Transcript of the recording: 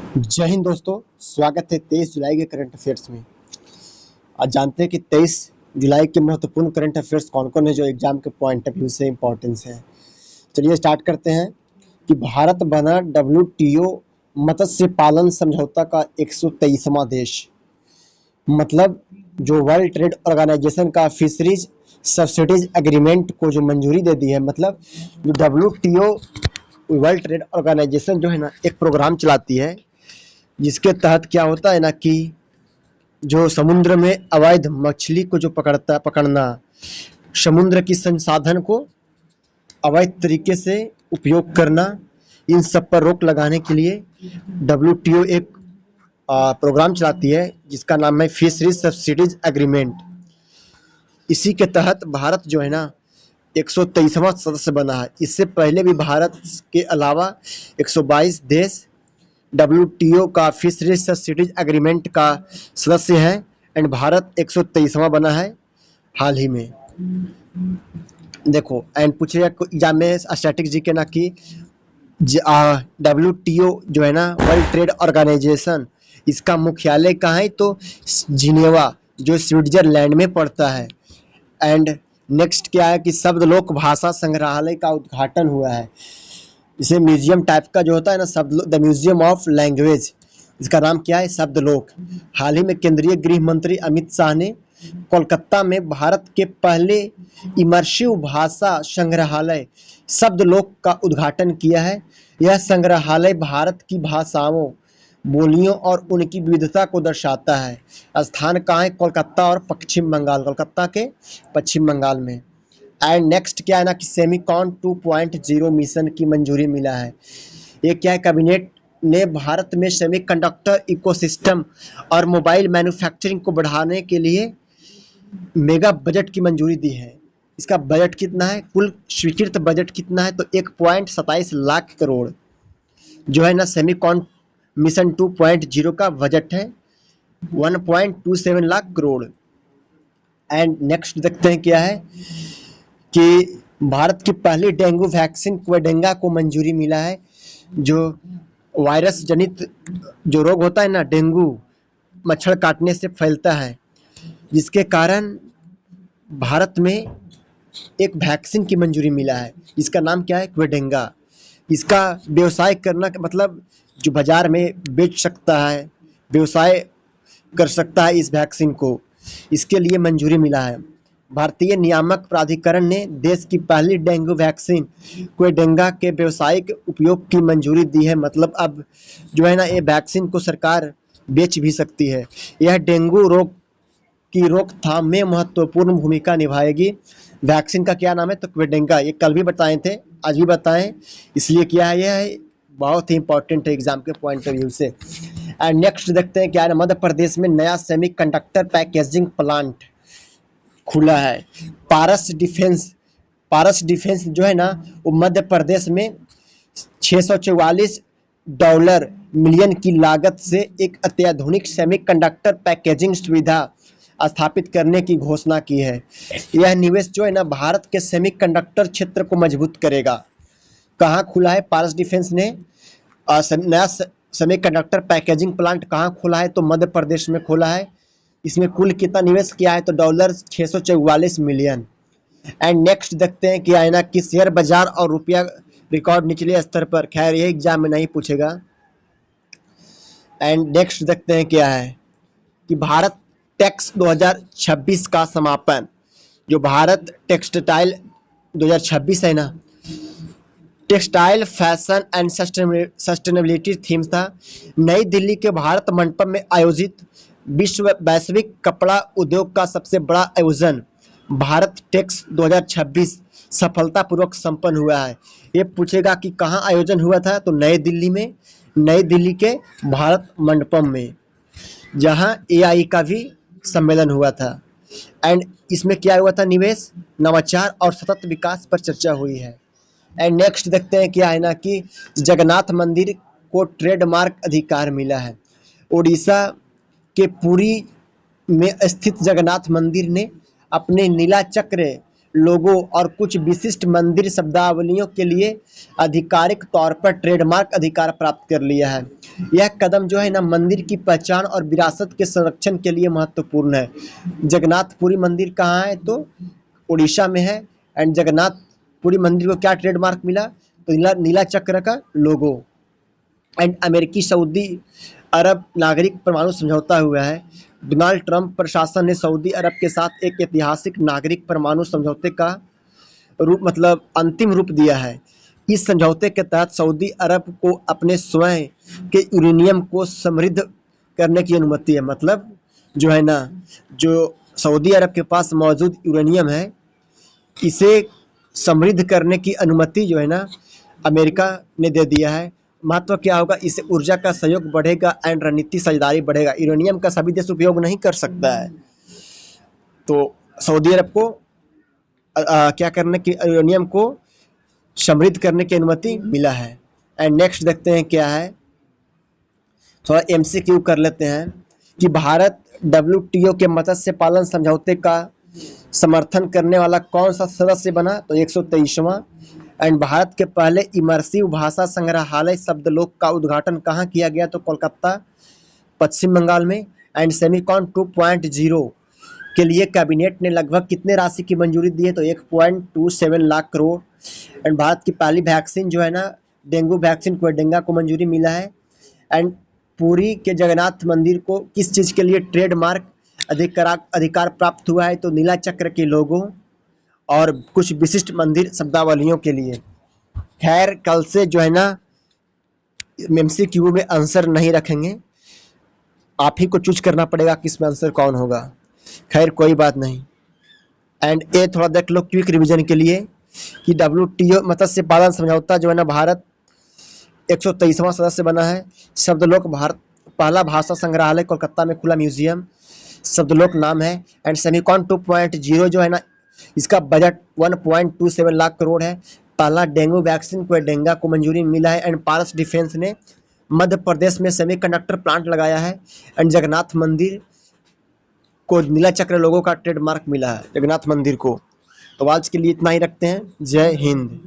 जय हिंद दोस्तों। स्वागत है 23 जुलाई के करंट अफेयर्स में। आज जानते हैं कि 23 जुलाई के महत्वपूर्ण करंट अफेयर्स कौन कौन है जो एग्जाम के पॉइंट ऑफ व्यू से इम्पोर्टेंस है। चलिए स्टार्ट करते हैं कि भारत बना WTO मत्स्य पालन समझौता का 123वां देश। मतलब जो वर्ल्ड ट्रेड ऑर्गेनाइजेशन का फिशरीज सब्सिडीज एग्रीमेंट को जो मंजूरी दे दी है। मतलब जो WTO वर्ल्ड ट्रेड ऑर्गेनाइजेशन जो है ना, एक प्रोग्राम चलाती है जिसके तहत क्या होता है ना कि जो समुद्र में अवैध मछली को जो पकड़ना, समुद्र की संसाधन को अवैध तरीके से उपयोग करना, इन सब पर रोक लगाने के लिए WTO एक प्रोग्राम चलाती है जिसका नाम है फिशरीज सब्सिडीज एग्रीमेंट। इसी के तहत भारत जो है ना 123वां सदस्य बना है। इससे पहले भी भारत के अलावा 122 देश WTO का फिशरीज सब्सिडीज एग्रीमेंट का सदस्य है एंड भारत 123वां बना है हाल ही में। देखो एंड पूछेगा एग्जाम में स्टैटिक जीके ना कि WTO जो है ना वर्ल्ड ट्रेड ऑर्गेनाइजेशन, इसका मुख्यालय कहाँ है तो जिनेवा जो स्विट्जरलैंड में पड़ता है। एंड नेक्स्ट क्या है कि शब्दलोक भाषा संग्रहालय का उद्घाटन हुआ है। इसे म्यूजियम टाइप का जो होता है ना, शब्द द म्यूजियम ऑफ लैंग्वेज, इसका नाम क्या है शब्दलोक। हाल ही में केंद्रीय गृह मंत्री अमित शाह ने कोलकाता में भारत के पहले इमर्सिव भाषा संग्रहालय शब्दलोक का उद्घाटन किया है। यह संग्रहालय भारत की भाषाओं, बोलियों और उनकी विविधता को दर्शाता है। स्थान कहाँ है? कोलकाता और पश्चिम बंगाल, कोलकाता के पश्चिम बंगाल में। एंड नेक्स्ट क्या है ना कि सेमीकॉन 2.0 मिशन की मंजूरी मिला है। ये क्या है? कैबिनेट ने भारत में सेमीकंडक्टर इकोसिस्टम और मोबाइल मैन्युफैक्चरिंग को बढ़ाने के लिए मेगा बजट की मंजूरी दी है। इसका बजट कितना है? कुल स्वीकृत बजट कितना है तो 1.27 लाख करोड़ जो है ना सेमीकॉन मिशन 2.0 का बजट है 1.27 लाख करोड़। एंड नेक्स्ट देखते हैं क्या है कि भारत की पहली डेंगू वैक्सीन क्वेडेंगा को मंजूरी मिला है। जो वायरस जनित जो रोग होता है ना, डेंगू मच्छर काटने से फैलता है, जिसके कारण भारत में एक वैक्सीन की मंजूरी मिला है। इसका नाम क्या है? क्वेडेंगा। इसका व्यवसाय करना मतलब जो बाजार में बेच सकता है, व्यवसाय कर सकता है इस वैक्सीन को, इसके लिए मंजूरी मिला है। भारतीय नियामक प्राधिकरण ने देश की पहली डेंगू वैक्सीन क्वेडेंगा के व्यावसायिक उपयोग की मंजूरी दी है। मतलब अब जो है ना ये वैक्सीन को सरकार बेच भी सकती है। यह डेंगू रोग की रोकथाम में महत्वपूर्ण भूमिका निभाएगी। वैक्सीन का क्या नाम है तो क्वेडेंगा। ये कल भी बताए थे, आज भी बताएं, इसलिए किया है। यह है बहुत ही इंपॉर्टेंट है एग्जाम के पॉइंट ऑफ व्यू से। एंड नेक्स्ट देखते हैं क्या है, मध्य प्रदेश में नया सेमीकंडक्टर पैकेजिंग प्लांट खुला है। पारस डिफेंस जो है ना वो मध्य प्रदेश में $644 मिलियन की लागत से एक अत्याधुनिक सेमीकंडक्टर पैकेजिंग सुविधा स्थापित करने की घोषणा की है। यह निवेश जो है ना भारत के सेमीकंडक्टर क्षेत्र को मजबूत करेगा। कहाँ खुला है पारस डिफेंस ने नया सेमीकंडक्टर पैकेजिंग प्लांट? कहाँ खोला है तो मध्य प्रदेश में खोला है। इसमें कुल कितना निवेश किया है तो $644 मिलियन। एंड नेक्स्ट देखते हैं कि आईना की शेयर बाजार और रुपया रिकॉर्ड निचले स्तर पर। खैर ये एग्जाम में नहीं पूछेगा। एंड नेक्स्ट देखते हैं क्या है कि भारत टेक्स 2026 का समापन। जो भारत टेक्सटाइल 2026 है ना, textile fashion and sustainability theme था। नई दिल्ली के भारत मंडपम में आयोजित विश्व वैश्विक कपड़ा उद्योग का सबसे बड़ा आयोजन भारत टेक्स 2026 सफलतापूर्वक संपन्न हुआ है। ये पूछेगा कि कहाँ आयोजन हुआ था तो नई दिल्ली में, नई दिल्ली के भारत मंडपम में, जहाँ AI का भी सम्मेलन हुआ था। एंड इसमें क्या हुआ था? निवेश, नवाचार और सतत विकास पर चर्चा हुई है। एंड नेक्स्ट देखते हैं क्या है ना कि जगन्नाथ मंदिर को ट्रेडमार्क अधिकार मिला है। उड़ीसा के पुरी में स्थित जगन्नाथ मंदिर ने अपने नीला चक्र लोगों और कुछ विशिष्ट मंदिर शब्दावलियों के लिए आधिकारिक तौर पर ट्रेडमार्क अधिकार प्राप्त कर लिया है। यह कदम जो है ना मंदिर की पहचान और विरासत के संरक्षण के लिए महत्वपूर्ण है। जगन्नाथपुरी मंदिर कहाँ है? तो उड़ीसा में है। एंड जगन्नाथपुरी मंदिर को क्या ट्रेडमार्क मिला? तो नीला चक्र का लोगो। एंड अमेरिकी सऊदी अरब नागरिक परमाणु समझौता हुआ है। डोनाल्ड ट्रंप प्रशासन ने सऊदी अरब के साथ एक ऐतिहासिक नागरिक परमाणु समझौते का अंतिम रूप दिया है। इस समझौते के तहत सऊदी अरब को अपने स्वयं के यूरेनियम को समृद्ध करने की अनुमति है। मतलब जो है ना, जो सऊदी अरब के पास मौजूद यूरेनियम है, इसे समृद्ध करने की अनुमति जो है ना अमेरिका ने दे दिया है। महत्व क्या होगा? इससे ऊर्जा का सहयोग बढ़ेगा एंड रणनीतिक साझेदारी बढ़ेगा। यूरेनियम का सभी देश उपयोग नहीं कर सकता है, तो सऊदी अरब को क्या करने की, यूरेनियम को समृद्ध करने की अनुमति मिला है। एंड नेक्स्ट देखते हैं क्या है, थोड़ा एमसीक्यू कर लेते हैं कि भारत डब्ल्यूटीओ के मत्स्य पालन समझौते का समर्थन करने वाला कौन सा सदस्य बना? तो 123वां। एंड भारत के पहले इमर्सिव भाषा संग्रहालय शब्दलोक का उद्घाटन कहाँ किया गया? तो कोलकाता, पश्चिम बंगाल में। एंड सेमिकॉन 2.0 के लिए कैबिनेट ने लगभग कितने राशि की मंजूरी दी है? तो 1.27 लाख करोड़। एंड भारत की पहली वैक्सीन जो है ना डेंगू वैक्सीन कोडेंगा को मंजूरी मिला है। एंड पुरी के जगन्नाथ मंदिर को किस चीज़ के लिए ट्रेडमार्क अधिकार प्राप्त हुआ है? तो नीला चक्र के लोगों और कुछ विशिष्ट मंदिर शब्दावलियों के लिए। खैर कल से जो है ना एमसीक्यू में आंसर नहीं रखेंगे, आप ही को चूज करना पड़ेगा किस में आंसर कौन होगा। खैर कोई बात नहीं। एंड ये थोड़ा देख लो क्विक रिवीजन के लिए कि डब्ल्यूटीओ मत्स्य पालन समझौता जो है ना भारत 123वां सदस्य बना है। शब्दलोक भारत पहला भाषा संग्रहालय कोलकाता में खुला म्यूजियम, शब्दलोक नाम है। एंड सेमिकॉन 2.0 जो है ना इसका बजट 1.27 लाख करोड़ है। पहला डेंगू वैक्सीन कोडेंगा को मंजूरी मिला है। एंड पारस डिफेंस ने मध्य प्रदेश में सेमीकंडक्टर प्लांट लगाया है। एंड जगन्नाथ मंदिर को नीला चक्र लोगों का ट्रेडमार्क मिला है, जगन्नाथ मंदिर को। तो आज के लिए इतना ही रखते हैं। जय हिंद।